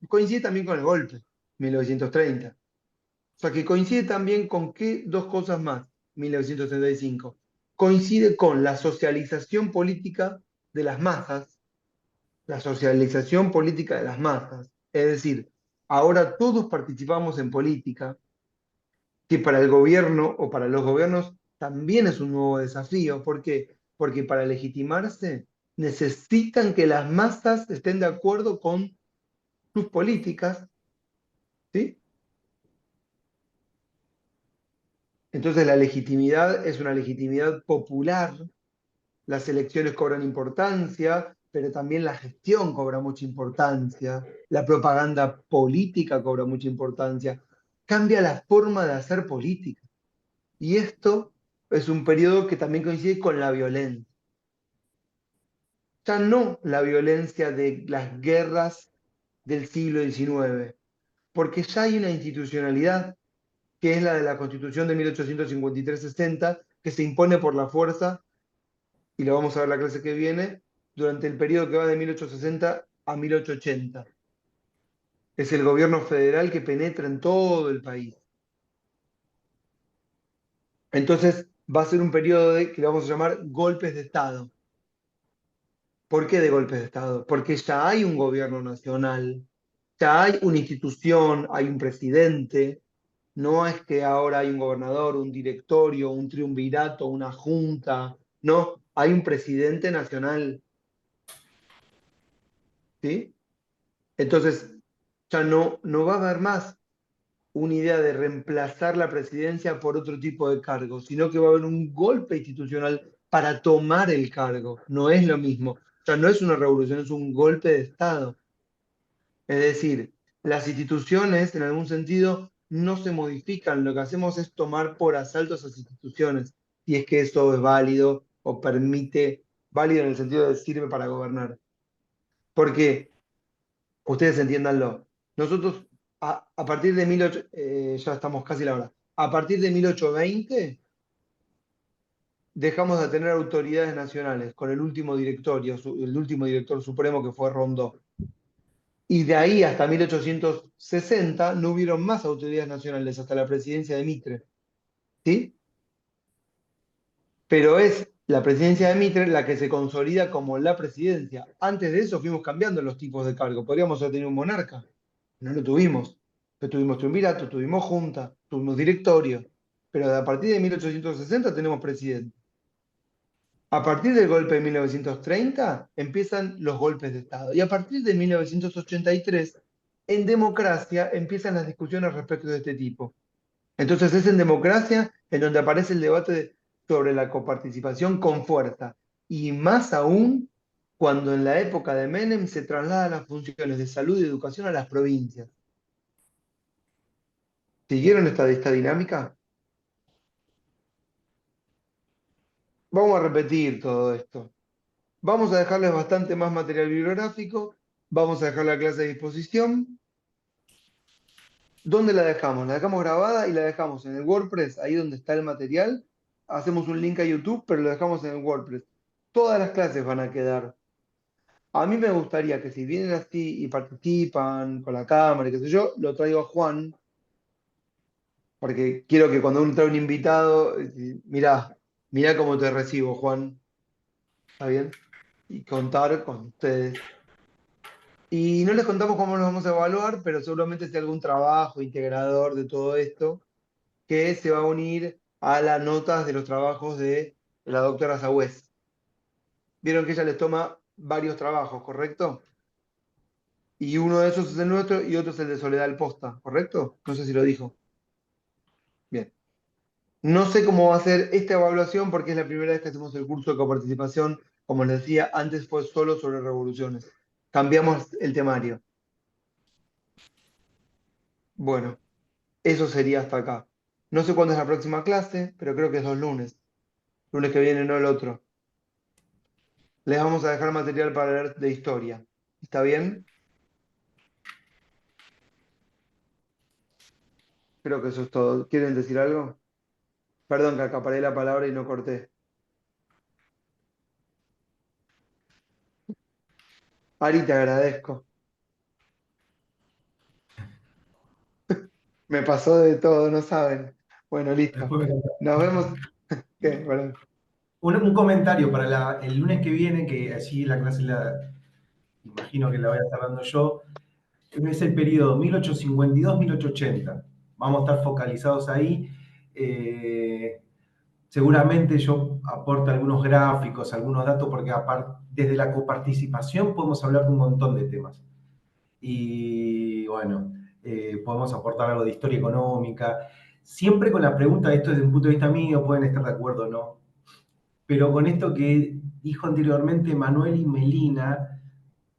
coincide también con el golpe, 1930. O sea, que coincide también con qué dos cosas más, 1935. Coincide con la socialización política de las masas, la socialización política de las masas. Es decir, ahora todos participamos en política, que para el gobierno o para los gobiernos también es un nuevo desafío. ¿Por qué? Porque para legitimarse necesitan que las masas estén de acuerdo con sus políticas, ¿sí? Entonces la legitimidad es una legitimidad popular, las elecciones cobran importancia, pero también la gestión cobra mucha importancia, la propaganda política cobra mucha importancia, cambia la forma de hacer política. Y esto es un periodo que también coincide con la violencia. Ya no la violencia de las guerras del siglo XIX, porque ya hay una institucionalidad que es la de la Constitución de 1853-60, que se impone por la fuerza, y lo vamos a ver la clase que viene, durante el periodo que va de 1860 a 1880. Es el gobierno federal que penetra en todo el país. Entonces va a ser un periodo que le vamos a llamar golpes de Estado. ¿Por qué de golpes de Estado? Porque ya hay un gobierno nacional, ya hay una institución, hay un presidente. No es que ahora hay un gobernador, un directorio, un triunvirato, una junta. No, hay un presidente nacional. ¿Sí? Entonces, ya no va a haber más una idea de reemplazar la presidencia por otro tipo de cargo, sino que va a haber un golpe institucional para tomar el cargo. No es lo mismo. O sea, no es una revolución, es un golpe de Estado. Es decir, las instituciones, en algún sentido, no se modifican, lo que hacemos es tomar por asalto esas instituciones, y es que eso es válido o permite, válido en el sentido de sirve para gobernar. Porque, ustedes entiéndanlo, nosotros a partir de 18, ya estamos casi a la hora, a partir de 1820 dejamos de tener autoridades nacionales con el último directorio, el último director supremo que fue Rondó. Y de ahí hasta 1860 no hubieron más autoridades nacionales hasta la presidencia de Mitre, ¿sí? Pero es la presidencia de Mitre la que se consolida como la presidencia. Antes de eso fuimos cambiando los tipos de cargo. Podríamos haber tenido un monarca, no lo tuvimos. Pero tuvimos triunvirato, tuvimos junta, tuvimos directorio. Pero a partir de 1860 tenemos presidente. A partir del golpe de 1930 empiezan los golpes de Estado. Y a partir de 1983, en democracia, empiezan las discusiones respecto de este tipo. Entonces es en democracia en donde aparece el debate sobre la coparticipación con fuerza. Y más aún cuando en la época de Menem se trasladan las funciones de salud y educación a las provincias. ¿Siguieron esta dinámica? Vamos a repetir todo esto. Vamos a dejarles bastante más material bibliográfico. Vamos a dejar la clase a disposición. ¿Dónde la dejamos? La dejamos grabada y la dejamos en el WordPress, ahí donde está el material. Hacemos un link a YouTube, pero lo dejamos en el WordPress. Todas las clases van a quedar. A mí me gustaría que si vienen así y participan con la cámara y qué sé yo, lo traigo a Juan, porque quiero que cuando uno trae un invitado, mirá cómo te recibo, Juan. ¿Está bien? Y contar con ustedes. Y no les contamos cómo los vamos a evaluar, pero seguramente sea algún trabajo integrador de todo esto que se va a unir a las notas de los trabajos de la doctora Sagüez. Vieron que ella les toma varios trabajos, ¿correcto? Y uno de esos es el nuestro y otro es el de Soledad Alposta, ¿correcto? No sé si lo dijo. Bien. No sé cómo va a ser esta evaluación porque es la primera vez que hacemos el curso de coparticipación. Como les decía, antes fue solo sobre revoluciones. Cambiamos el temario. Bueno, eso sería hasta acá. No sé cuándo es la próxima clase, pero creo que es los lunes. Lunes que viene, no el otro. Les vamos a dejar material para leer de historia. ¿Está bien? Creo que eso es todo. ¿Quieren decir algo? Perdón que acaparé la palabra y no corté. Ari, te agradezco. Me pasó de todo, no saben. Bueno, listo. Después me Nos vemos. ¿Qué? Perdón. Un comentario para el lunes que viene, que así la clase imagino que la voy a estar dando yo, es el periodo 1852-1880. Vamos a estar focalizados ahí. Seguramente yo aporto algunos gráficos, algunos datos, porque desde la coparticipación podemos hablar de un montón de temas. Y bueno, podemos aportar algo de historia económica, siempre con la pregunta, esto desde un punto de vista mío, pueden estar de acuerdo o no, pero con esto que dijo anteriormente Manuel y Melina,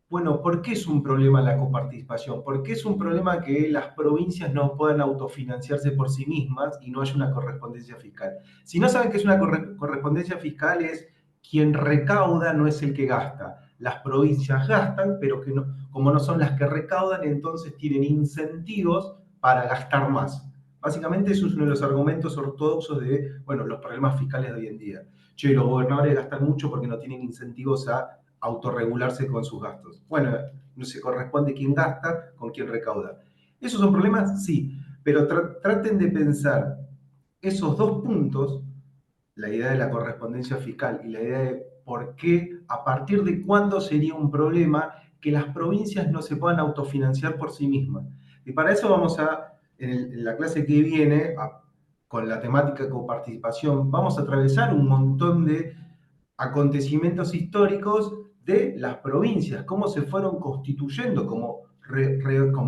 bueno, ¿por qué es un problema la coparticipación? ¿Por qué es un problema que las provincias no puedan autofinanciarse por sí mismas y no haya una correspondencia fiscal? Si no saben qué es una correspondencia fiscal, es quien recauda no es el que gasta. Las provincias gastan, pero que no, como no son las que recaudan, entonces tienen incentivos para gastar más. Básicamente eso es uno de los argumentos ortodoxos de, bueno, los problemas fiscales de hoy en día. Che, los gobernadores gastan mucho porque no tienen incentivos a autorregularse con sus gastos. Bueno, no se corresponde quién gasta con quién recauda. ¿Esos son problemas? Sí, pero traten de pensar esos dos puntos, la idea de la correspondencia fiscal y la idea de por qué, a partir de cuándo sería un problema que las provincias no se puedan autofinanciar por sí mismas. Y para eso vamos en la clase que viene, con la temática coparticipación, vamos a atravesar un montón de acontecimientos históricos de las provincias, cómo se fueron constituyendo como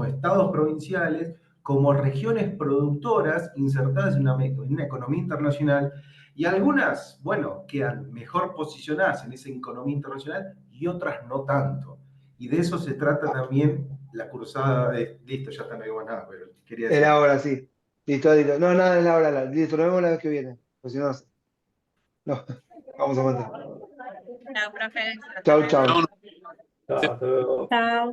estados provinciales, como regiones productoras insertadas en una economía internacional, y algunas, bueno, quedan mejor posicionadas en esa economía internacional y otras no tanto. Y de eso se trata también la cruzada de esto, ya está, no digo más nada, pero quería decir. Era ahora sí. Listo, listo. No, nada, es la hora. Listo, nos vemos la vez que viene. Pues si no, no, vamos a matar. Chao, profe. Chau, chau. No, no. Hasta luego. Chao.